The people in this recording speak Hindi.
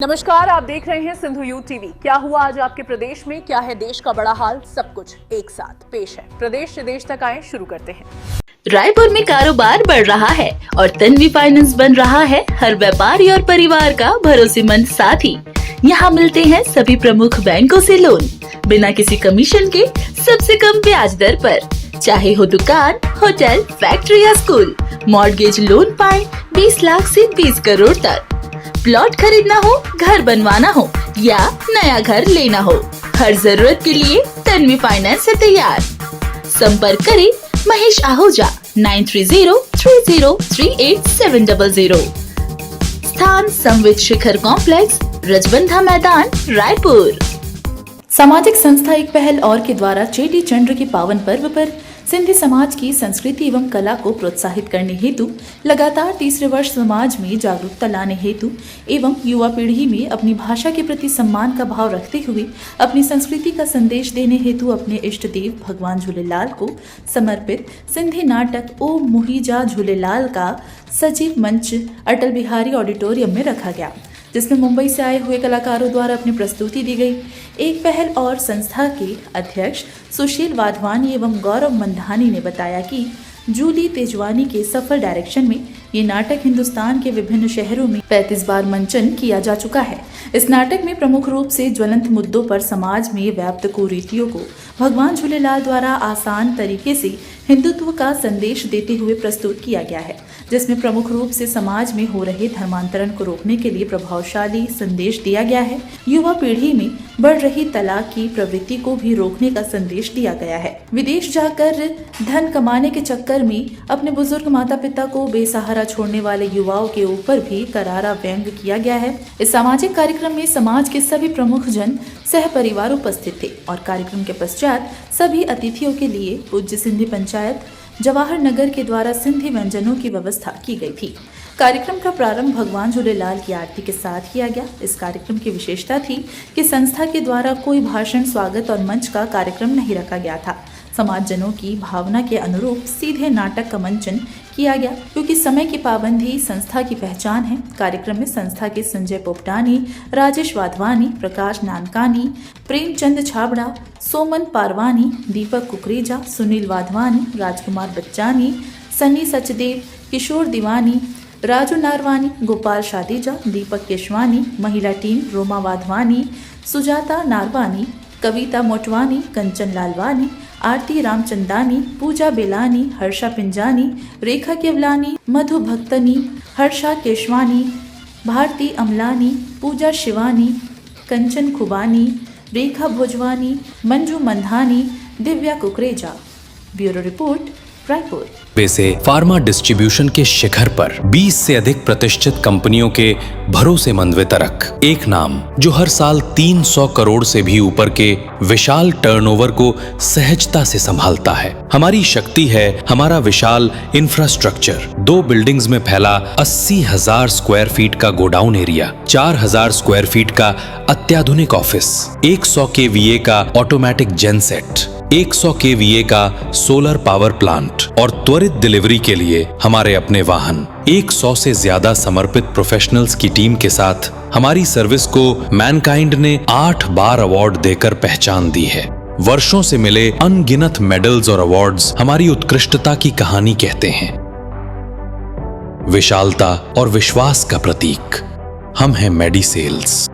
नमस्कार, आप देख रहे हैं सिंधु यूथ टीवी। क्या हुआ आज आपके प्रदेश में, क्या है देश का बड़ा हाल, सब कुछ एक साथ पेश है। प्रदेश से देश तक आए, शुरू करते हैं। रायपुर में कारोबार बढ़ रहा है और तन्वी फाइनेंस बन रहा है हर व्यापारी और परिवार का भरोसेमंद साथी। यहाँ मिलते हैं सभी प्रमुख बैंकों से लोन बिना किसी कमीशन के सबसे कम ब्याज दर पर। चाहे हो दुकान, होटल, फैक्ट्री या स्कूल, मॉर्गेज लोन पाए 20 लाख से 20 करोड़ तक। प्लॉट खरीदना हो, घर बनवाना हो या नया घर लेना हो, हर जरूरत के लिए तन्वी फाइनेंस है तैयार। संपर्क करें महेश आहूजा 9303038700। स्थान संवित शिखर कॉम्प्लेक्स, रजबंधा मैदान, रायपुर। सामाजिक संस्था एक पहल और के द्वारा चेटी चंद्र के पावन पर्व पर सिंधी समाज की संस्कृति एवं कला को प्रोत्साहित करने हेतु लगातार तीसरे वर्ष समाज में जागरूकता लाने हेतु एवं युवा पीढ़ी में अपनी भाषा के प्रति सम्मान का भाव रखते हुए अपनी संस्कृति का संदेश देने हेतु अपने इष्ट देव भगवान झूलेलाल को समर्पित सिंधी नाटक ओ मुहिजा झूलेलाल का सजीव मंच अटल बिहारी ऑडिटोरियम में रखा गया, जिसमें मुंबई से आए हुए कलाकारों द्वारा अपनी प्रस्तुति दी गई। एक पहल और संस्था के अध्यक्ष सुशील वाधवानी एवं गौरव मंधानी ने बताया कि जूली तेजवानी के सफल डायरेक्शन में ये नाटक हिंदुस्तान के विभिन्न शहरों में 35 बार मंचन किया जा चुका है। इस नाटक में प्रमुख रूप से ज्वलंत मुद्दों पर समाज में व्याप्त कुरीतियों को भगवान झूलेलाल द्वारा आसान तरीके से हिंदुत्व का संदेश देते हुए प्रस्तुत किया गया है, जिसमें प्रमुख रूप से समाज में हो रहे धर्मांतरण को रोकने के लिए प्रभावशाली संदेश दिया गया है। युवा पीढ़ी में बढ़ रही तलाक की प्रवृत्ति को भी रोकने का संदेश दिया गया है। विदेश जाकर धन कमाने के चक्कर में अपने बुजुर्ग माता पिता को बेसहारा छोड़ने वाले युवाओं के ऊपर भी करारा व्यंग किया गया है। इस सामाजिक कार्यक्रम में समाज के सभी प्रमुख जन सह परिवार उपस्थित थे और कार्यक्रम के पश्चात सभी अतिथियों के लिए पूज्य सिंधी पंचायत जवाहर नगर के द्वारा सिंधी व्यंजनों की व्यवस्था की गई थी। कार्यक्रम का प्रारंभ भगवान झूलेलाल की आरती के साथ किया गया। इस कार्यक्रम की विशेषता थी कि संस्था के द्वारा कोई भाषण, स्वागत और मंच का कार्यक्रम नहीं रखा गया था। समाजजनों की भावना के अनुरूप सीधे नाटक का मंचन किया गया, क्योंकि समय की पाबंदी संस्था की पहचान है। कार्यक्रम में संस्था के संजय पोपटानी, राजेश वाधवानी, प्रकाश नानकानी, प्रेमचंद छाबड़ा, सोमन पारवानी, दीपक कुकरेजा, सुनील वाधवानी, राजकुमार बच्चानी, सनी सचदेव, किशोर दीवानी, राजू नारवानी, गोपाल शादेजा, दीपक केशवानी, महिला team Roma Wadhwani, Sujata Narwani, Kavita Motwani, Kanchan Lalwani, Aarti Ramchandani, Pooja Belani, Harsha Pinjani, Rekha Kewalani, Madhu Bhaktani, Harsha Keswani, Bharti Amlani, Pooja Shivani, Kanchan Khubani, Rekha Bhojwani, Manju Mandhani, Divya Kukreja. Bureau report, Raipur. से फार्मा डिस्ट्रीब्यूशन के शिखर पर 20 से अधिक प्रतिष्ठित कंपनियों के भरोसेमंद वितरक, एक नाम जो हर साल 300 करोड़ से भी ऊपर के विशाल टर्नओवर को सहजता से संभालता है। हमारी शक्ति है हमारा विशाल इंफ्रास्ट्रक्चर। 2 बिल्डिंग्स में फैला 80,000 स्क्वायर फीट का गोडाउन एरिया, 4,000 स्क्वायर फीट का अत्याधुनिक ऑफिस, 100 kVA का ऑटोमेटिक जेनसेट, 100 kVA का सोलर पावर प्लांट और त्वरित डिलीवरी के लिए हमारे अपने वाहन, 100 से ज्यादा समर्पित प्रोफेशनल्स की टीम के साथ हमारी सर्विस को मैनकाइंड ने 8 बार अवार्ड देकर पहचान दी है। वर्षों से मिले अनगिनत मेडल्स और अवार्ड्स हमारी उत्कृष्टता की कहानी कहते हैं। विशालता और विश्वास का प्रतीक हम हैं मेडिसेल्स।